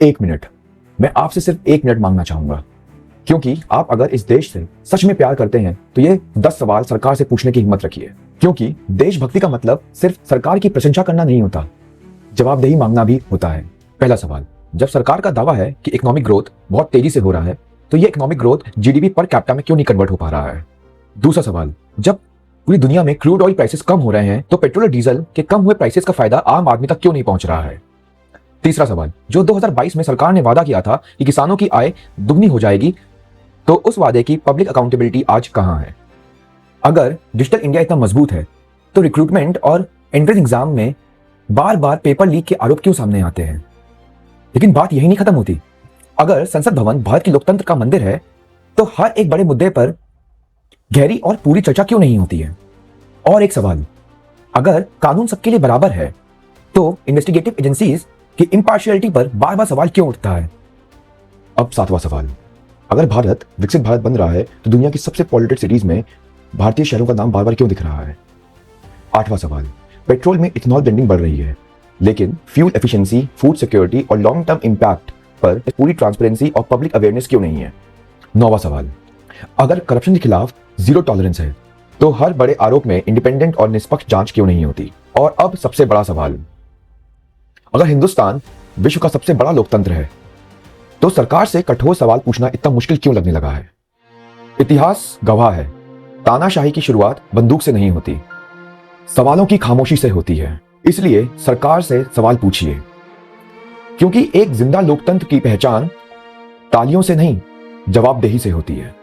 एक मिनट, मैं आपसे सिर्फ एक मिनट मांगना चाहूंगा, क्योंकि आप अगर इस देश से सच में प्यार करते हैं तो ये 10 सवाल सरकार से पूछने की हिम्मत रखिए। क्योंकि देशभक्ति का मतलब सिर्फ सरकार की प्रशंसा करना नहीं होता, जवाबदेही मांगना भी होता है। पहला सवाल, जब सरकार का दावा है कि इकोनॉमिक ग्रोथ बहुत तेजी से हो रहा है, तो ये economic growth GDP per capita में क्यों नहीं कन्वर्ट हो पा रहा है? दूसरा सवाल, जब पूरी दुनिया में क्रूड ऑयल प्राइसेस कम हो रहे हैं, तो पेट्रोल और डीजल के कम हुए प्राइसेस का फायदा आम आदमी तक क्यों नहीं पहुंच रहा है? तीसरा सवाल, जो 2022 में सरकार ने वादा किया था कि किसानों की आय दुगनी हो जाएगी, तो उस वादे की पब्लिक अकाउंटेबिलिटी आज कहां है? अगर डिजिटल इंडिया इतना मजबूत है, तो रिक्रूटमेंट और एंट्रेंस एग्जाम में बार बार पेपर लीक के आरोप क्यों सामने आते हैं? लेकिन बात यही नहीं खत्म होती। अगर संसद भवन भारत की लोकतंत्र का मंदिर है, तो हर एक बड़े मुद्दे पर गहरी और पूरी चर्चा क्यों नहीं होती है? और एक सवाल, अगर कानून सबके लिए बराबर है, तो इन्वेस्टिगेटिव एजेंसीज की इम्पार्शियलिटी पर बार बार सवाल क्यों उठता है? अब सातवां सवाल, अगर भारत विकसित भारत बन रहा है, तो दुनिया की सबसे पॉल्यूटेड सिटीज में भारतीय शहरों का नाम बार बार क्यों दिख रहा है? आठवां सवाल, पेट्रोल में इथेनॉल ब्लेंडिंग बढ़ रही है, लेकिन फ्यूल एफिशिएंसी, फूड सिक्योरिटी और लॉन्ग टर्म इंपैक्ट पर पूरी ट्रांसपेरेंसी और पब्लिक अवेयरनेस क्यों नहीं है? नौवां सवाल, अगर करप्शन के खिलाफ जीरो टॉलरेंस है, तो हर बड़े आरोप में इंडिपेंडेंट और निष्पक्ष जांच क्यों नहीं होती? और अब सबसे बड़ा सवाल, अगर हिंदुस्तान विश्व का सबसे बड़ा लोकतंत्र है, तो सरकार से कठोर सवाल पूछना इतना मुश्किल क्यों लगने लगा है? इतिहास गवाह है, तानाशाही की शुरुआत बंदूक से नहीं होती, सवालों की खामोशी से होती है। इसलिए सरकार से सवाल पूछिए, क्योंकि एक जिंदा लोकतंत्र की पहचान तालियों से नहीं, जवाबदेही से होती है।